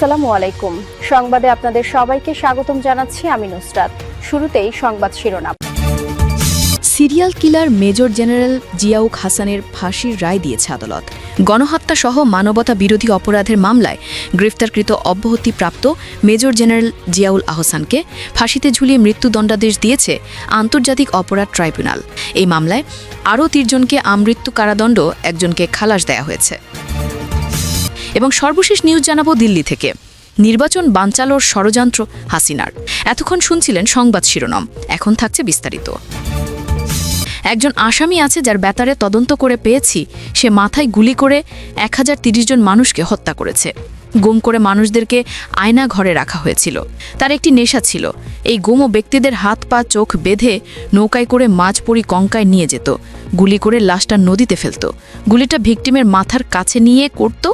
আসসালামু আলাইকুম। সংবাদে আপনাদের সবাইকে স্বাগতম জানাচ্ছি আমি নুসরাত। শুরুতেই সংবাদ শিরোনাম। Serial killer major general Ziaul হাসানের ফাঁসির রায় দিয়েছে আদালত। গণহত্যা সহ মানবতা বিরোধী অপরাধের মামলায় গ্রেফতারকৃত অব্যাহতিপ্রাপ্ত মেজর জেনারেল জিয়াউল আহসানকে ফাঁসিতে ঝুলিয়ে মৃত্যুদণ্ডাদেশ দিয়েছে আন্তর্জাতিক অপরাধ ট্রাইব্যুনাল। এই মামলায় আরও ৩ জনকে আমৃত্যু কারাদণ্ড, একজনকে খালাস দেয়া হয়েছে। এবং সর্বশেষ নিউজ জানাবো দিল্লি থেকে। নির্বাচন বানচালোর ষড়যন্ত্র হাসিনার। এতক্ষণ শুনছিলেন সংবাদ শিরোনাম, এখন থাকছে বিস্তারিত। একজন আসামি আছে যার ব্যাপারে তদন্ত করে পেয়েছি সে মাথায় গুলি করে 1030 জন মানুষকে হত্যা করেছে। গুম করে মানুষদেরকে আয়না ঘরে রাখা হয়েছিল। তার একটি নেশা ছিল, এই গুম ব্যক্তিদের হাত পা চোখ বেঁধে নৌকায় করে মাঝপড়ি কঙ্কায় নিয়ে যেত, গুলি করে লাশটা নদীতে ফেলত, গুলিটা ভিকটিমের মাথার কাছে নিয়ে করত।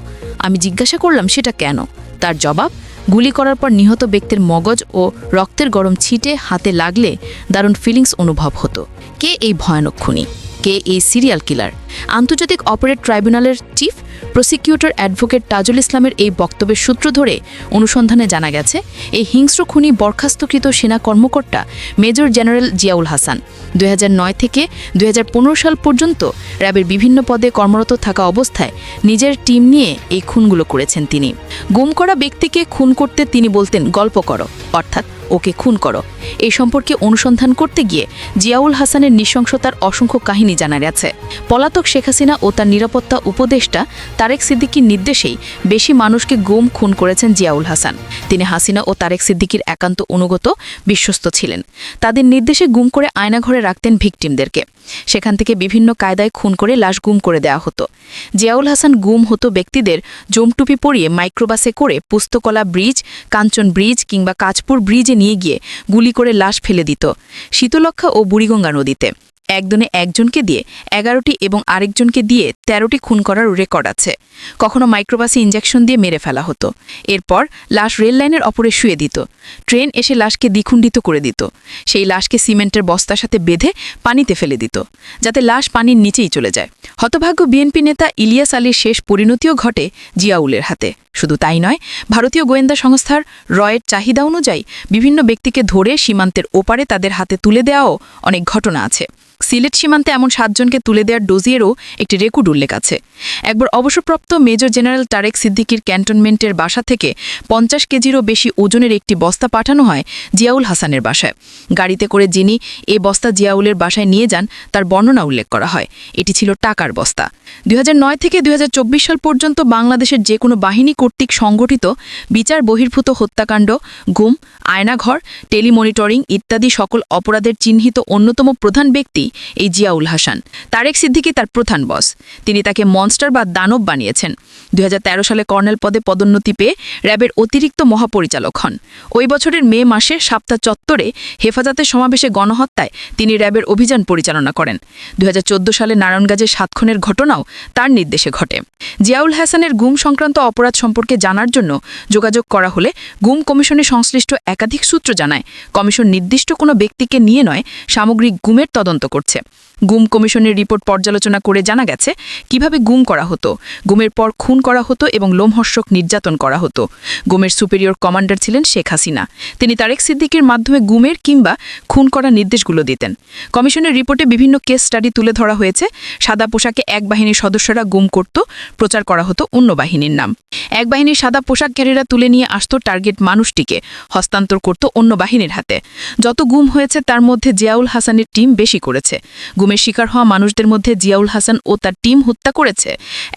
আমি জিজ্ঞাসা করলাম সেটা কেন। তার জবাব, গুলি করার পর নিহত ব্যক্তির মগজ ও রক্তের গরম ছিটে হাতে লাগলে দারুণ ফিলিংস অনুভব হতো। কে এই ভয়ানক খুনি? কে এই সিরিয়াল কিলার? আন্তর্জাতিক অপারেট ট্রাইব্যুনালের চিফ প্রসিকিউটর অ্যাডভোকেট তাজুল ইসলামের এই বক্তব্যের সূত্র ধরে অনুসন্ধানে জানা গেছে এই হিংস্র খুনি বরখাস্তকৃত সেনা কর্মকর্তা মেজর জেনারেল জিয়াউল হাসান 2009 থেকে 2015 সাল পর্যন্ত র্যাবের বিভিন্ন পদে কর্মরত থাকা অবস্থায় নিজের টিম নিয়ে এই খুনগুলো করেছেন তিনি। গুম করা ব্যক্তিকে খুন করতে তিনি বলতেন গল্প করো, অর্থাৎ ওকে খুন করো। এই সম্পর্কে অনুসন্ধান করতে গিয়ে জিয়াউল হাসানের নৃশংসতার অসংখ্য কাহিনী জানা গেছে। পলাতক শেখ হাসিনা ও তার নিরাপত্তা উপদেষ্টা তারেক সিদ্দিকীর নির্দেশেই বেশি মানুষকে গুম খুন করেছেন জিয়াউল হাসান। তিনি হাসিনা ও তারেক সিদ্দিকীর একান্ত অনুগত বিশ্বস্ত ছিলেন। তাদের নির্দেশে গুম করে আয়নাঘরে রাখতেন ভিকটিমদেরকে। সেখান থেকে বিভিন্ন কায়দায় খুন করে লাশ গুম করে দেওয়া হতো। জিয়াউল হাসান গুম হতো ব্যক্তিদের জমটুপি পরিয়ে মাইক্রোবাসে করে পুস্তকলা ব্রিজ, কাঞ্চন ব্রিজ কিংবা কাঁচপুর ব্রিজে নিয়ে গিয়ে গুলি করে লাশ ফেলে দিত শীতলক্ষা ও বুড়িগঙ্গা নদীতে। একদিনে একজনকে দিয়ে 11টি এবং আরেকজনকে দিয়ে 13টি খুন করার রেকর্ড আছে। কখনো মাইক্রোবাসে ইঞ্জেকশন দিয়ে মেরে ফেলা হতো। এরপর লাশ রেল লাইনের ওপরে শুয়ে দিত। ট্রেন এসে লাশকে দ্বিখণ্ডিত করে দিত। সেই লাশকে সিমেন্টের বস্তার সাথে বেঁধে পানিতে ফেলে দিত, যাতে লাশ পানির নিচেই চলে যায়। হতভাগ্য বিএনপি নেতা ইলিয়াস আলীর শেষ পরিণতিও ঘটে জিয়াউলের হাতে। শুধু তাই নয়, ভারতীয় গোয়েন্দা সংস্থার রয়ের চাহিদা অনুযায়ী বিভিন্ন ব্যক্তিকে ধরে সীমান্তের ওপারে তাদের হাতে তুলে দেওয়াও অনেক ঘটনা আছে। সিলেট সীমান্তে এমন 7 জনকে তুলে দেওয়ার ডোজিয়েরও একটি রেকর্ড উল্লেখ আছে। একবার অবসরপ্রাপ্ত মেজর জেনারেল তারেক সিদ্দিকীর ক্যান্টনমেন্টের বাসা থেকে 50 কেজিরও বেশি ওজনের একটি বস্তা পাঠানো হয় জিয়াউল হাসানের বাসায়। গাড়িতে করে যিনি এই বস্তা জিয়াউলের বাসায় নিয়ে যান তার বর্ণনা উল্লেখ করা হয়। এটি ছিল টাকার বস্তা। 2009 থেকে 2024 সাল পর্যন্ত বাংলাদেশের যে কোনো বাহিনী কর্তৃক সংগঠিত বিচার বহির্ভূত হত্যাকাণ্ড, গুম, আয়নাঘর, টেলিমনিটরিং ইত্যাদি সকল অপরাধের চিহ্নিত অন্যতম প্রধান ব্যক্তি এই জিয়াউল হাসান। তারেক সিদ্দিকী তার প্রধান বস। তিনি তাকে মনস্টার বা দানব বানিয়েছেন। 2013 সালে কর্নেল পদে পদোন্নতি পেয়ে র্যাবের অতিরিক্ত মহাপরিচালক হন। ওই বছরের মে মাসে সাপ্তা চত্বরে হেফাজতের সমাবেশে গণহত্যায় তিনি র্যাবের অভিযান পরিচালনা করেন। 2014 সালে নারায়ণগঞ্জের 7 খুনের ঘটনাও তার নির্দেশে ঘটে। জিয়াউল হাসানের গুম সংক্রান্ত অপরাধ সম্পর্কে জানার জন্য যোগাযোগ করা হলে গুম কমিশনে সংশ্লিষ্ট একাধিক সূত্র জানায় কমিশন নির্দিষ্ট কোনো ব্যক্তিকে নিয়ে নয়, সামগ্রিক গুমের তদন্ত করছে। গুম কমিশনের রিপোর্ট পর্যালোচনা করে জানা গেছে কিভাবে গুম করা হতো, গুমের পর খুন করা হতো এবং লোমহর্ষক নির্যাতন করা হতো। গুমের সুপেরিয়র কমান্ডার ছিলেন শেখ হাসিনা। তিনি তারেক সিদ্দিকীর মাধ্যমে গুমের কিংবা খুন করার নির্দেশগুলো দিতেন। কমিশনের রিপোর্টে বিভিন্ন কেস স্টাডি তুলে ধরা হয়েছে। সাদা পোশাকে এক বাহিনীর সদস্যরা গুম করত, প্রচার করা হতো অন্য বাহিনীর নাম। এক বাহিনীর সাদা পোশাকধারীরা তুলে নিয়ে আসত টার্গেট মানুষটিকে, হস্তান্তর করত অন্য বাহিনীর হাতে। যত গুম হয়েছে তার মধ্যে জিয়াউল হাসানের টিম বেশি করেছে। গুমের শিকার হওয়া মানুষদের মধ্যে জিয়াউল হাসান ও তার টিম হত্যা করেছে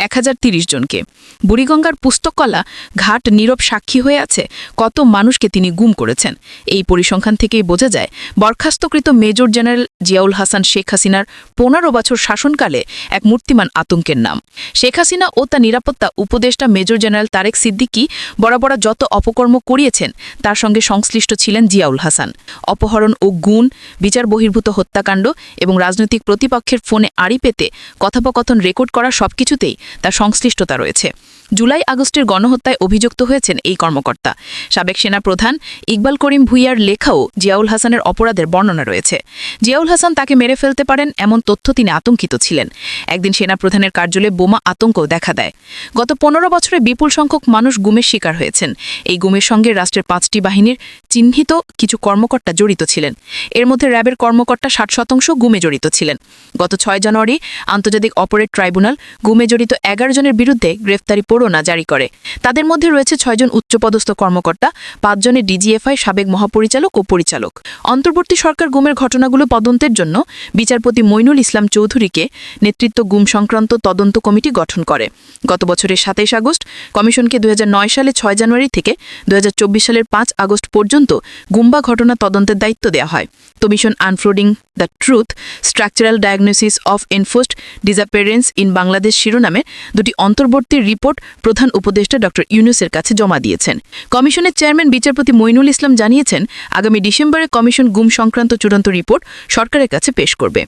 1030 জনকে। বুড়িগঙ্গার পুস্তকলা ঘাট নীরব সাক্ষী হয়ে আছে কত মানুষকে তিনি গুম করেছেন। এই পরিসংখ্যান থেকেই বোঝা যায় বরখাস্তকৃত মেজর জেনারেল জিয়াউল হাসান শেখ হাসিনার 15 বছর শাসনকালে এক মূর্তিমান আতঙ্কের নাম। শেখ হাসিনা ও তার নিরাপত্তা উপদেষ্টা মেজর জেনারেল তারেক সিদ্দিকী বরাবর যত অপকর্ম করিয়েছেন তার সঙ্গে সংশ্লিষ্ট ছিলেন জিয়াউল হাসান। অপহরণ ও গুণ, বিচার বহির্ভূত হত্যাকাণ্ড এবং রাজনৈতিক রাজনৈতিক প্রতিপক্ষের ফোনে আড়ি পেতে কথোপকথন রেকর্ড করা সবকিছুতেই তার সংশ্লিষ্টতা রয়েছে। জুলাই আগস্টের গণহত্যায় অভিযুক্ত হয়েছেন এই কর্মকর্তা। সাবেক সেনা প্রধান ইকবাল করিম ভুইয়ার লেখাও জিয়াউল হাসানের অপরাধের বর্ণনা রয়েছে। জিয়াউল হাসান তাকে মেরে ফেলতে পারেন এমন তথ্য তিনি আতঙ্কিত ছিলেন। একদিন সেনা প্রধানের কার্যালয়ে বোমা আতঙ্কও দেখা দেয়। গত ১৫ বছরে বিপুল সংখ্যক মানুষ গুমের শিকার হয়েছেন। এই গুমের সঙ্গে রাষ্ট্রের 5টি বাহিনীর চিহ্নিত কিছু কর্মকর্তা জড়িত ছিলেন। এর মধ্যে র্যাবের কর্মকর্তা 60% গুমে জড়িত ছিলেন। গত 6 জানুয়ারি আন্তর্জাতিক অপারেট ট্রাইব্যুনাল গুমে জড়িত 11 জনের বিরুদ্ধে গ্রেফতারি পরোয়ানা জারি করে। তাদের মধ্যে রয়েছে 6 জন উচ্চপদস্থ কর্মকর্তা, 5 জনের ডিজিএফআই সাবেক মহাপরিচালক ও পরিচালক। অন্তর্বর্তী সরকার গুমের ঘটনাগুলো তদন্তের জন্য বিচারপতি মইনুল ইসলাম চৌধুরীকে নেতৃত্ব গুম সংক্রান্ত তদন্ত কমিটি গঠন করে। গত বছরের 27 আগস্ট কমিশনকে 2009 সালে 6 জানুয়ারি থেকে 2024 সালের 5 আগস্ট পর্যন্ত গুম্বা ঘটনা তদন্তের দায়িত্ব দেওয়া হয়। Commission unfolding the truth, structural diagnosis of enforced disappearance in Bangladesh শিরোনামে দুটি অন্তর্বর্তী রিপোর্ট প্রধান উপদেষ্টা ড ইউনূসের কাছে জমা দিয়েছেন। কমিশনের চেয়ারম্যান বিচারপতি মইনুল ইসলাম জানিয়েছেন, আগামী ডিসেম্বরে কমিশন গুম সংক্রান্ত চূড়ান্ত রিপোর্ট সরকারের কাছে পেশ করবে।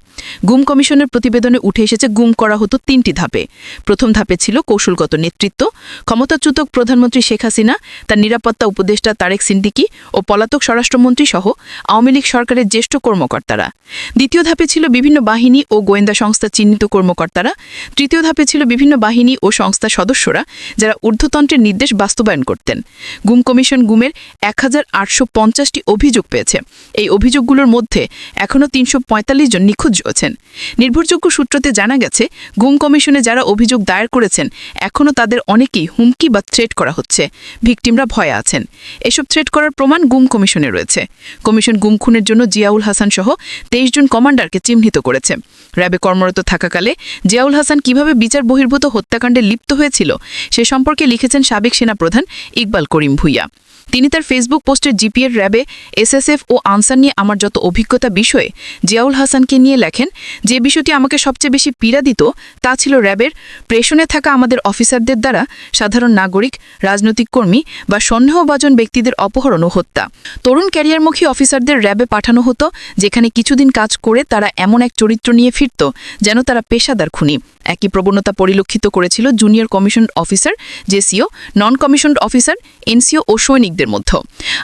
গুম কমিশনের প্রতিবেদনে উঠে এসেছে গুম করা হতো 3টি ধাপে। প্রথম ধাপে ছিল কৌশলগত নেতৃত্ব, ক্ষমতাচ্যুত প্রধানমন্ত্রী শেখ হাসিনা, তার নিরাপত্তা উপদেষ্টা তারেক সিদ্দিকী ও পলাতক স্বরাষ্ট্রমন্ত্রী সহ আওয়ামী লীগ সরকারের জ্যেষ্ঠ কর্মকর্তারা। দ্বিতীয় ধাপে ছিল বিভিন্ন বাহিনী ও গোয়েন্দা সংস্থা চিহ্নিত কর্মকর্তারা। তৃতীয় ধাপে ছিল বিভিন্ন বাহিনী ও সংস্থার সদস্যরা যারা ঊর্ধ্বতন্ত্রের নির্দেশ বাস্তবায়ন করতেন। গুম কমিশন গুমের 1850টি অভিযোগ পেয়েছে। এই অভিযোগগুলোর মধ্যে এখনও 345 জন নিখোঁজ আছেন। নির্ভরযোগ্য সূত্রতে জানা গেছে, গুম কমিশনে যারা অভিযোগ দায়ের করেছেন এখনও তাদের অনেকেই হুমকি বা থ্রেট করা হচ্ছে। ভিকটিমরা ভয়ে আছেন। এসব থ্রেট করার প্রমাণ গুম কমিশনে রয়েছে। কমিশন গুম খুনের জন্য জিয়াউল হাসান সহ 23 জন কমান্ডারকে চিহ্নিত করেছে। র্যাবে কর্মরত থাকাকালে জিয়াউল হাসান কিভাবে বিচার বহির্ভূত হত্যাকাণ্ডে লিপ্ত হয়েছিল সে সম্পর্কে লিখেছেন সাবেক সেনাপ্রধান ইকবাল করিম ভুইয়া। তিনি তার ফেসবুক পোস্টের জিপিএর র্যাবে এসএসএফ ও আনসার নিয়ে আমার যত অভিজ্ঞতা বিষয়ে জিয়াউল হাসানকে নিয়ে লেখেন, যে বিষয়টি আমাকে সবচেয়ে বেশি পীড়া দিত তা ছিল র্যাবের প্রেষণে থাকা আমাদের অফিসারদের দ্বারা সাধারণ নাগরিক, রাজনৈতিক কর্মী বা সন্দেহভাজন ব্যক্তিদের অপহরণ ও হত্যা। তরুণ ক্যারিয়ারমুখী অফিসারদের র্যাবে পাঠানো হতো, যেখানে কিছুদিন কাজ করে তারা এমন এক চরিত্র নিয়ে ফিরত যেন তারা পেশাদার খুনি। একই প্রবণতা পরিলক্ষিত করেছিল জুনিয়র কমিশন অফিসার, জেসিও, নন কমিশনড অফিসার, এনসিও ও সৈনিকদের মধ্যে।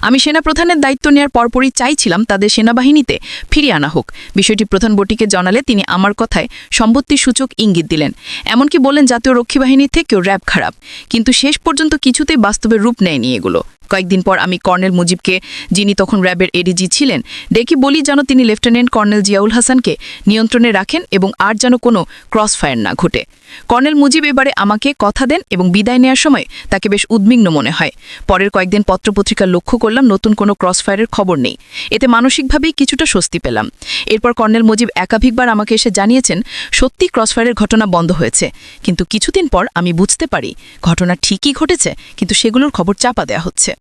আমি সেনাপ্রধানের দায়িত্ব নেওয়ার পরপরই চাইছিলাম তাদের সেনাবাহিনীতে ফিরিয়ে আনা হোক। বিষয়টি প্রধান বটিকে জানালে তিনি আমার কথায় সম্মতিসূচক ইঙ্গিত দিলেন। এমনকি বললেন, জাতীয় রক্ষী বাহিনী থেকেও র্যাব খারাপ। কিন্তু শেষ পর্যন্ত কিছুতেই বাস্তবের রূপ নেয়নি এগুলো। কয়েকদিন পর আমি কর্নেল মুজিবকে, যিনি তখন র্যাবের এডিজি ছিলেন, ডেকে বলি যেন তিনি লেফটেন্যান্ট কর্নেল জিয়াউল হাসানকে নিয়ন্ত্রণে রাখেন এবং আর যেন কোনো ক্রস ফায়ার না ঘটে। কর্নেল মুজিব এবারে আমাকে কথা দেন এবং বিদায় নেওয়ার সময় তাকে বেশ উদ্বিগ্ন মনে হয়। পরের কয়েকদিন পত্রপত্রিকা লক্ষ্য করলাম নতুন কোনো ক্রস ফায়ারের খবর নেই। এতে মানসিকভাবেই কিছুটা স্বস্তি পেলাম। এরপর কর্নেল মুজিব একাধিকবার আমাকে এসে জানিয়েছেন সত্যি ক্রস ফায়ারের ঘটনা বন্ধ হয়েছে। কিন্তু কিছুদিন পর আমি বুঝতে পারি ঘটনা ঠিকই ঘটেছে, কিন্তু সেগুলোর খবর চাপা দেওয়া হচ্ছে।